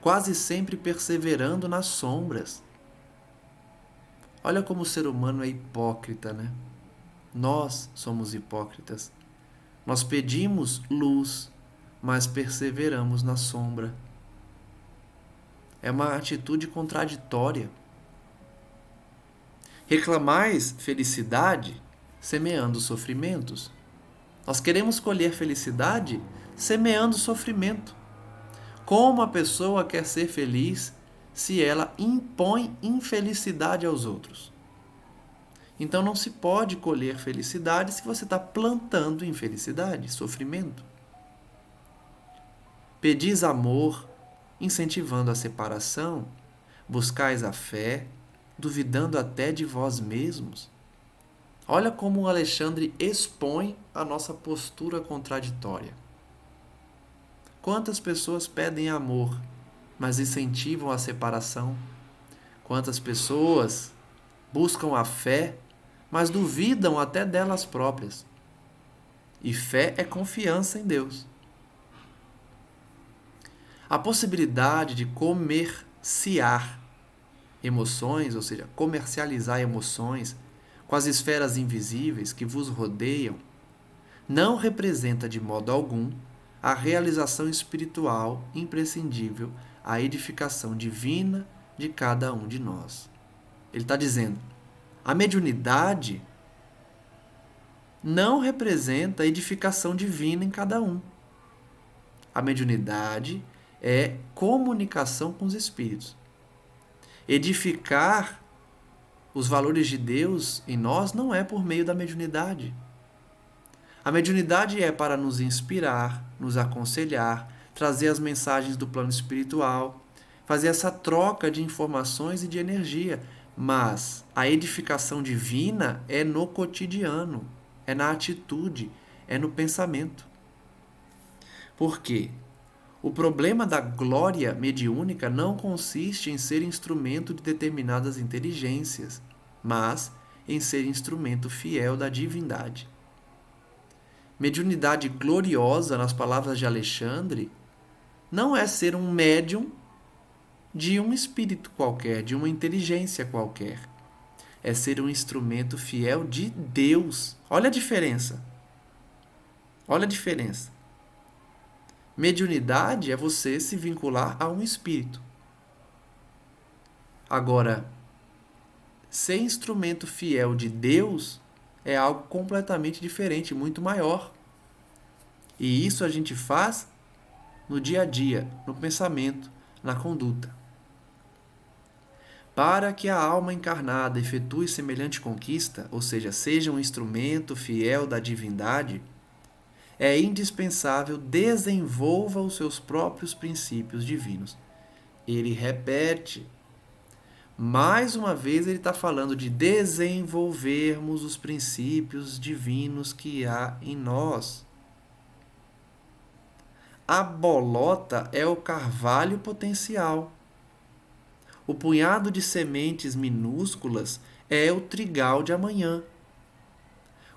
quase sempre perseverando nas sombras. Olha como o ser humano é hipócrita, né? Nós somos hipócritas. Nós pedimos luz, mas perseveramos na sombra. É uma atitude contraditória. Reclamais felicidade semeando sofrimentos. Nós queremos colher felicidade semeando sofrimento. Como a pessoa quer ser feliz se ela impõe infelicidade aos outros? Então não se pode colher felicidade se você está plantando infelicidade, sofrimento. Pedis amor, incentivando a separação, buscais a fé, duvidando até de vós mesmos. Olha como o Alexandre expõe a nossa postura contraditória. Quantas pessoas pedem amor, mas incentivam a separação? Quantas pessoas buscam a fé, mas duvidam até delas próprias? E fé é confiança em Deus. A possibilidade de comerciar emoções, ou seja, comercializar emoções com as esferas invisíveis que vos rodeiam, não representa de modo algum a realização espiritual imprescindível à edificação divina de cada um de nós. Ele está dizendo, a mediunidade não representa a edificação divina em cada um. A mediunidade é comunicação com os espíritos. Edificar os valores de Deus em nós não é por meio da mediunidade. A mediunidade é para nos inspirar, nos aconselhar, trazer as mensagens do plano espiritual, fazer essa troca de informações e de energia. Mas a edificação divina é no cotidiano, é na atitude, é no pensamento. Por quê? O problema da glória mediúnica não consiste em ser instrumento de determinadas inteligências, mas em ser instrumento fiel da divindade. Mediunidade gloriosa, nas palavras de Alexandre, não é ser um médium de um espírito qualquer, de uma inteligência qualquer. É ser um instrumento fiel de Deus. Olha a diferença. Olha a diferença. Mediunidade é você se vincular a um espírito. Agora, ser instrumento fiel de Deus é algo completamente diferente, muito maior. E isso a gente faz no dia a dia, no pensamento, na conduta. Para que a alma encarnada efetue semelhante conquista, ou seja um instrumento fiel da divindade, é indispensável desenvolva os seus próprios princípios divinos. Ele repete. Mais uma vez ele está falando de desenvolvermos os princípios divinos que há em nós. A bolota é o carvalho potencial. O punhado de sementes minúsculas é o trigal de amanhã.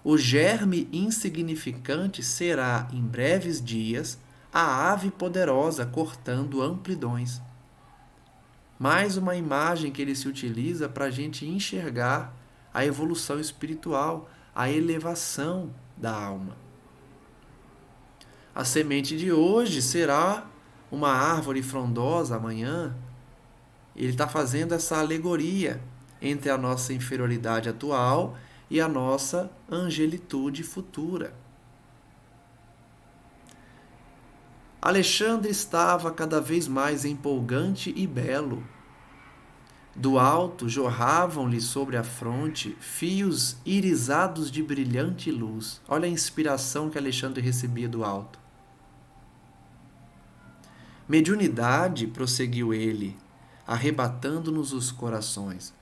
O germe insignificante será, em breves dias, a ave poderosa cortando amplidões. Mais uma imagem que ele se utiliza para a gente enxergar a evolução espiritual, a elevação da alma. A semente de hoje será uma árvore frondosa amanhã. Ele está fazendo essa alegoria entre a nossa inferioridade atual e a nossa angelitude futura. Alexandre estava cada vez mais empolgante e belo. Do alto jorravam-lhe sobre a fronte fios irisados de brilhante luz. Olha a inspiração que Alexandre recebia do alto. Mediunidade, prosseguiu ele, arrebatando-nos os corações,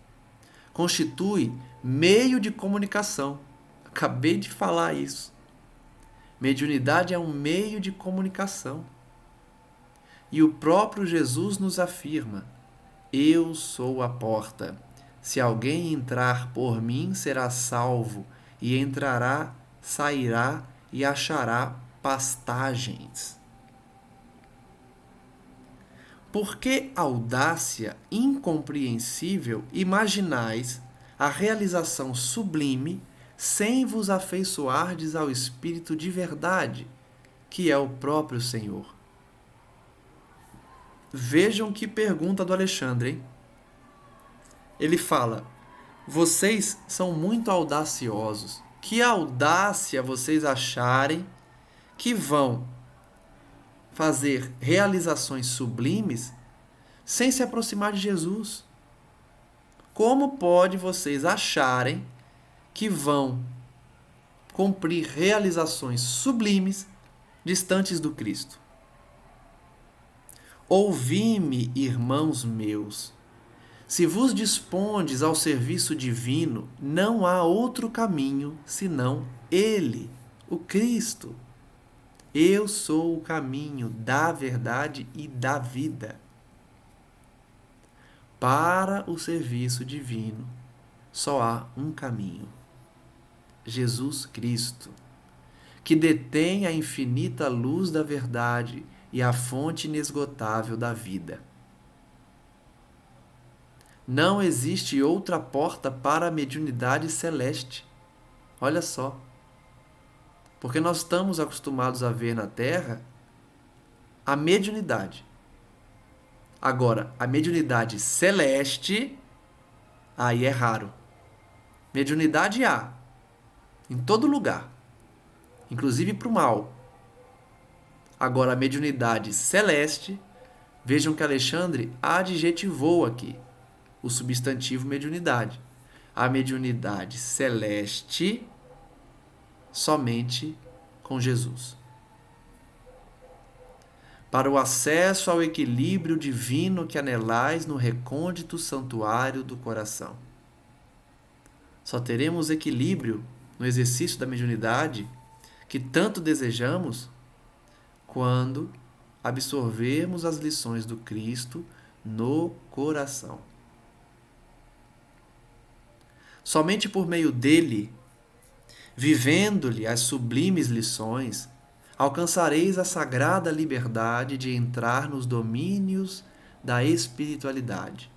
constitui meio de comunicação. Acabei de falar isso. Mediunidade é um meio de comunicação. E o próprio Jesus nos afirma: eu sou a porta. Se alguém entrar por mim, será salvo, e entrará, sairá e achará pastagens. Por que audácia incompreensível imaginais a realização sublime sem vos afeiçoardes ao Espírito de verdade, que é o próprio Senhor. Vejam que pergunta do Alexandre, hein? Ele fala: vocês são muito audaciosos. Que audácia vocês acharem que vão fazer realizações sublimes sem se aproximar de Jesus? Como pode vocês acharem que vão cumprir realizações sublimes distantes do Cristo? Ouvi-me, irmãos meus. Se vos dispondes ao serviço divino, não há outro caminho senão Ele, o Cristo. Eu sou o caminho da verdade e da vida. Para o serviço divino, só há um caminho: Jesus Cristo, que detém a infinita luz da verdade e a fonte inesgotável da vida. Não existe outra porta para a mediunidade celeste. Olha só. Porque nós estamos acostumados a ver na Terra a mediunidade. Agora, a mediunidade celeste, aí é raro. Mediunidade há, em todo lugar, inclusive para o mal. Agora, a mediunidade celeste, vejam que Alexandre adjetivou aqui o substantivo mediunidade. A mediunidade celeste, somente com Jesus. Para o acesso ao equilíbrio divino que anelais no recôndito santuário do coração. Só teremos equilíbrio no exercício da mediunidade que tanto desejamos quando absorvermos as lições do Cristo no coração. Somente por meio dele, vivendo-lhe as sublimes lições, alcançareis a sagrada liberdade de entrar nos domínios da espiritualidade.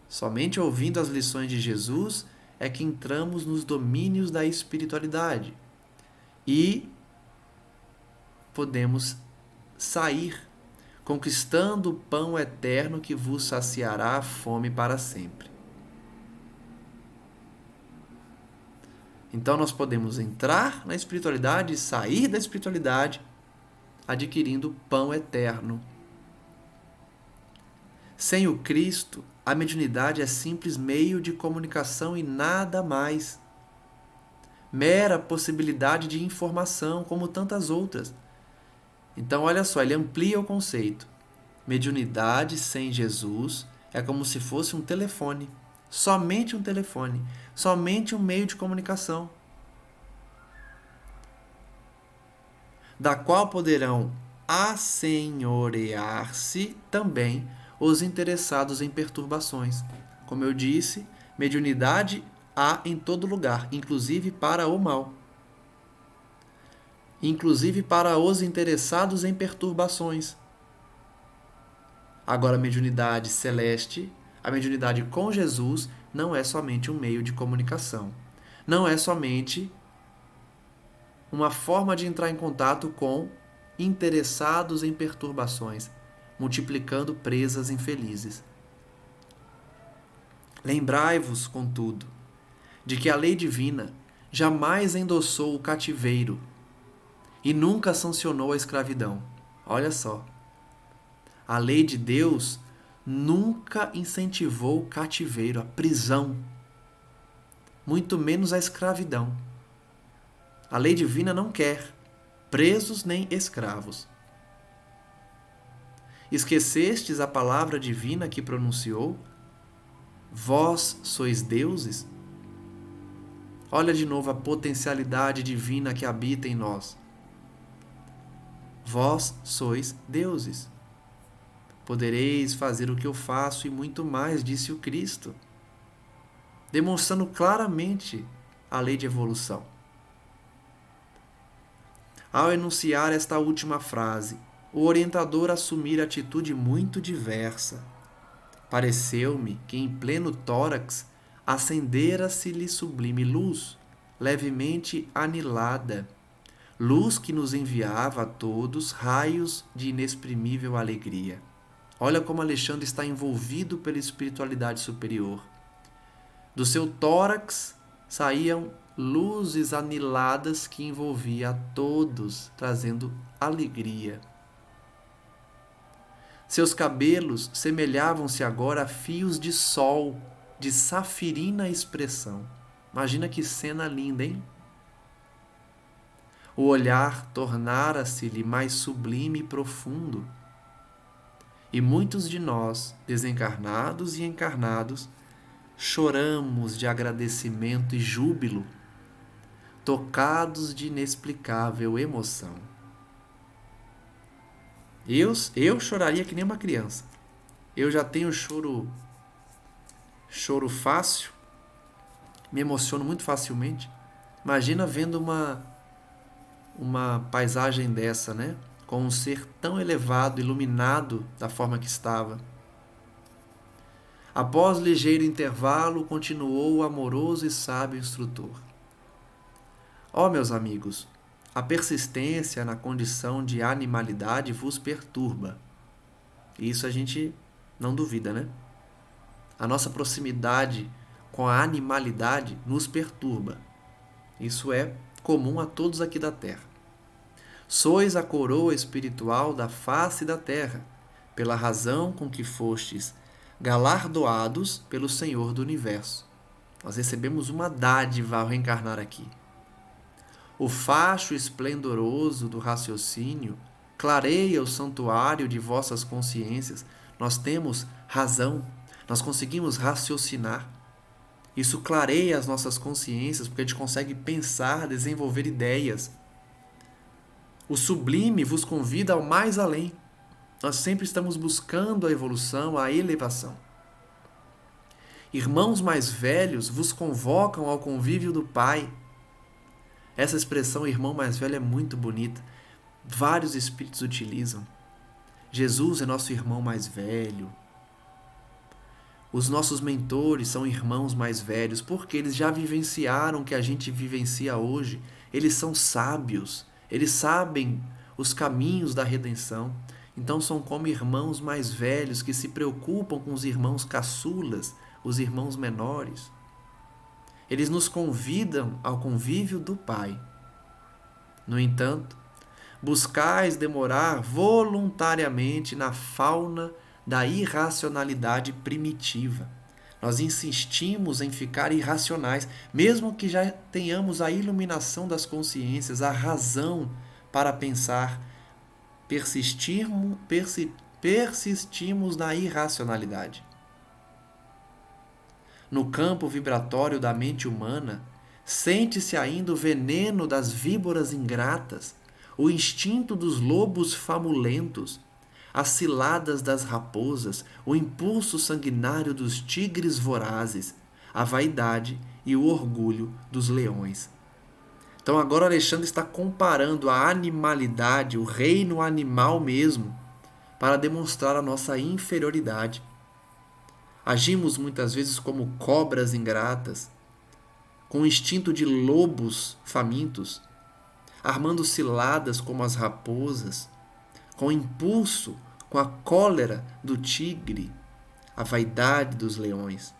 Somente ouvindo as lições de Jesus é que entramos nos domínios da espiritualidade e podemos sair, conquistando o pão eterno que vos saciará a fome para sempre. Então nós podemos entrar na espiritualidade e sair da espiritualidade adquirindo pão eterno. Sem o Cristo, a mediunidade é simples meio de comunicação e nada mais. Mera possibilidade de informação, como tantas outras. Então, olha só, ele amplia o conceito. Mediunidade sem Jesus é como se fosse um telefone. Somente um telefone. Somente um meio de comunicação. Da qual poderão assenhorear-se também os interessados em perturbações. Como eu disse, mediunidade há em todo lugar, inclusive para o mal. Inclusive para os interessados em perturbações. Agora, a mediunidade celeste, a mediunidade com Jesus, não é somente um meio de comunicação. Não é somente uma forma de entrar em contato com interessados em perturbações, multiplicando presas infelizes. Lembrai-vos, contudo, de que a lei divina jamais endossou o cativeiro e nunca sancionou a escravidão. Olha só. A lei de Deus nunca incentivou o cativeiro, a prisão, muito menos a escravidão. A lei divina não quer presos nem escravos. Esquecestes a palavra divina que pronunciou? Vós sois deuses? Olha de novo a potencialidade divina que habita em nós. Vós sois deuses. Podereis fazer o que eu faço e muito mais, disse o Cristo, demonstrando claramente a lei de evolução. Ao enunciar esta última frase, o orientador assumira atitude muito diversa. Pareceu-me que em pleno tórax acendera-se-lhe sublime luz, levemente anilada, luz que nos enviava a todos raios de inexprimível alegria. Olha como Alexandre está envolvido pela espiritualidade superior. Do seu tórax saíam luzes aniladas que envolvia a todos, trazendo alegria. Seus cabelos semelhavam-se agora a fios de sol, de safirina expressão. Imagina que cena linda, hein? O olhar tornara-se-lhe mais sublime e profundo. E muitos de nós, desencarnados e encarnados, choramos de agradecimento e júbilo, tocados de inexplicável emoção. Eu choraria que nem uma criança. Eu já tenho choro fácil, me emociono muito facilmente. Imagina vendo uma paisagem dessa, né? Com um ser tão elevado, iluminado da forma que estava. Após ligeiro intervalo, continuou o amoroso e sábio instrutor. Ó, meus amigos, a persistência na condição de animalidade vos perturba. Isso a gente não duvida, né? A nossa proximidade com a animalidade nos perturba. Isso é comum a todos aqui da Terra. Sois a coroa espiritual da face da Terra, pela razão com que fostes galardoados pelo Senhor do Universo. Nós recebemos uma dádiva ao reencarnar aqui. O facho esplendoroso do raciocínio clareia o santuário de vossas consciências. Nós temos razão, nós conseguimos raciocinar. Isso clareia as nossas consciências, porque a gente consegue pensar, desenvolver ideias. O sublime vos convida ao mais além. Nós sempre estamos buscando a evolução, a elevação. Irmãos mais velhos vos convocam ao convívio do Pai. Essa expressão irmão mais velho é muito bonita. Vários espíritos utilizam. Jesus é nosso irmão mais velho. Os nossos mentores são irmãos mais velhos, porque eles já vivenciaram o que a gente vivencia hoje. Eles são sábios, eles sabem os caminhos da redenção. Então são como irmãos mais velhos que se preocupam com os irmãos caçulas, os irmãos menores. Eles nos convidam ao convívio do Pai. No entanto, buscais demorar voluntariamente na fauna da irracionalidade primitiva. Nós insistimos em ficar irracionais, mesmo que já tenhamos a iluminação das consciências, a razão para pensar. Persistimos na irracionalidade. No campo vibratório da mente humana, sente-se ainda o veneno das víboras ingratas, o instinto dos lobos famulentos, as ciladas das raposas, o impulso sanguinário dos tigres vorazes, a vaidade e o orgulho dos leões. Então agora Alexandre está comparando a animalidade, o reino animal mesmo, para demonstrar a nossa inferioridade. Agimos muitas vezes como cobras ingratas, com o instinto de lobos famintos, armando ciladas como as raposas, com o impulso, com a cólera do tigre, a vaidade dos leões.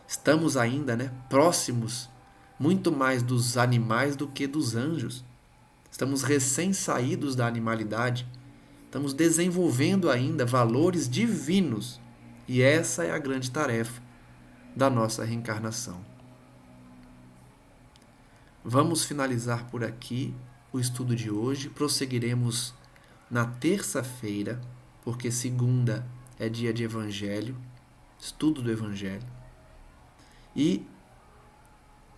Estamos ainda, próximos muito mais dos animais do que dos anjos. Estamos recém-saídos da animalidade. Estamos desenvolvendo ainda valores divinos. E essa é a grande tarefa da nossa reencarnação. Vamos finalizar por aqui o estudo de hoje. Prosseguiremos na terça-feira, porque segunda é dia de Evangelho, estudo do Evangelho. E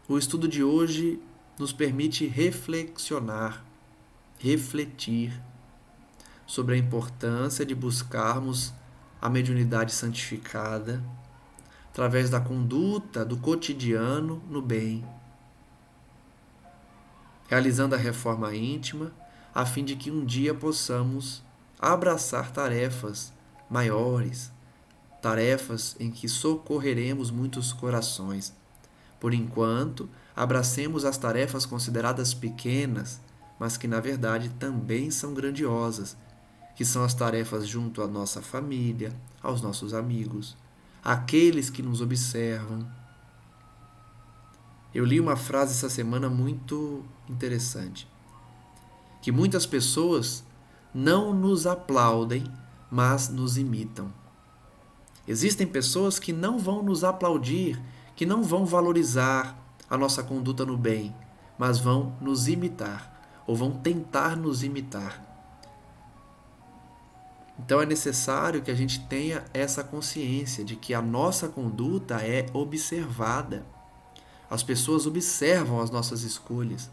o estudo de hoje nos permite reflexionar, refletir sobre a importância de buscarmos a mediunidade santificada através da conduta do cotidiano no bem, realizando a reforma íntima, a fim de que um dia possamos abraçar tarefas maiores, tarefas em que socorreremos muitos corações. Por enquanto, abracemos as tarefas consideradas pequenas, mas que na verdade também são grandiosas, que são as tarefas junto à nossa família, aos nossos amigos, àqueles que nos observam. Eu li uma frase essa semana muito interessante, que muitas pessoas não nos aplaudem, mas nos imitam. Existem pessoas que não vão nos aplaudir, que não vão valorizar a nossa conduta no bem, mas vão nos imitar, ou vão tentar nos imitar. Então é necessário que a gente tenha essa consciência de que a nossa conduta é observada. As pessoas observam as nossas escolhas.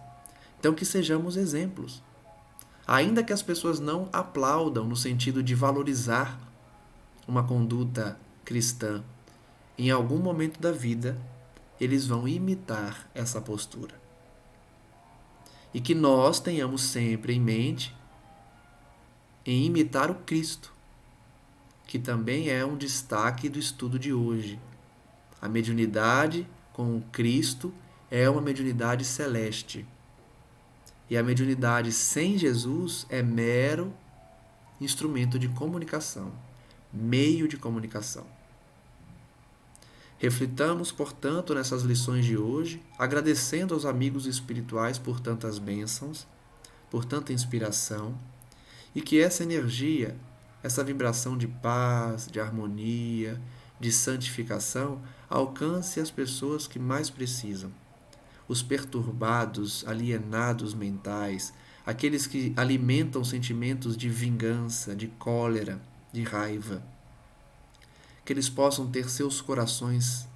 Então que sejamos exemplos. Ainda que as pessoas não aplaudam no sentido de valorizar uma conduta cristã, em algum momento da vida eles vão imitar essa postura. E que nós tenhamos sempre em mente em imitar o Cristo, que também é um destaque do estudo de hoje. A mediunidade com o Cristo é uma mediunidade celeste. E a mediunidade sem Jesus é mero instrumento de comunicação, meio de comunicação. Reflitamos, portanto, nessas lições de hoje, agradecendo aos amigos espirituais por tantas bênçãos, por tanta inspiração, e que essa energia, essa vibração de paz, de harmonia, de santificação, alcance as pessoas que mais precisam. Os perturbados, alienados mentais, aqueles que alimentam sentimentos de vingança, de cólera, de raiva. Que eles possam ter seus corações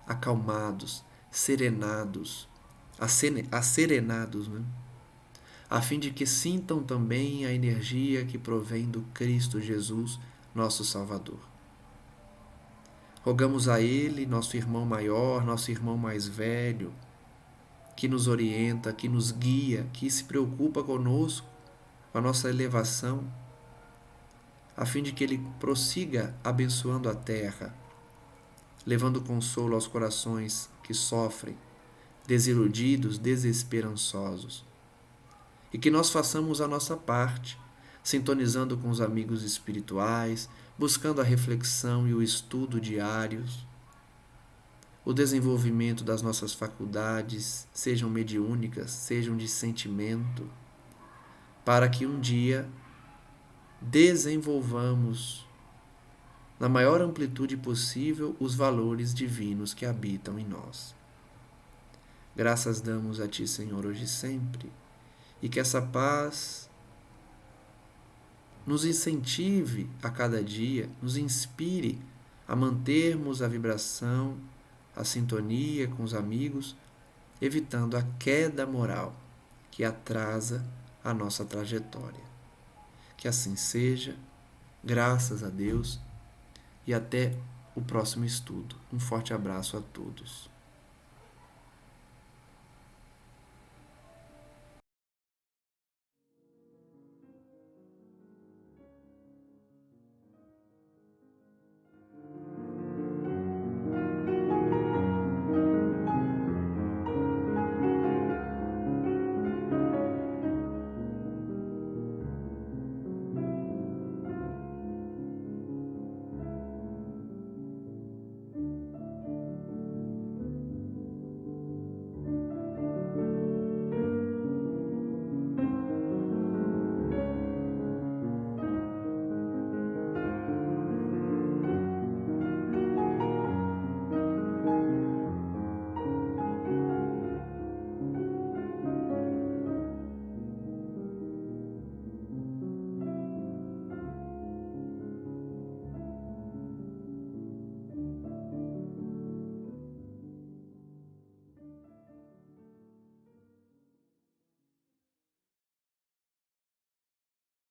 acalmados, serenados, acerenados, né? A fim de que sintam também a energia que provém do Cristo Jesus, nosso Salvador. Rogamos a Ele, nosso irmão maior, nosso irmão mais velho, que nos orienta, que nos guia, que se preocupa conosco, com a nossa elevação, a fim de que Ele prossiga abençoando a terra, levando consolo aos corações que sofrem, desiludidos, desesperançosos. E que nós façamos a nossa parte, sintonizando com os amigos espirituais, buscando a reflexão e o estudo diários, o desenvolvimento das nossas faculdades, sejam mediúnicas, sejam de sentimento, para que um dia desenvolvamos na maior amplitude possível os valores divinos que habitam em nós. Graças damos a Ti, Senhor, hoje e sempre, e que essa paz nos incentive a cada dia, nos inspire a mantermos a vibração, a sintonia com os amigos, evitando a queda moral que atrasa a nossa trajetória. Que assim seja, graças a Deus, e até o próximo estudo. Um forte abraço a todos.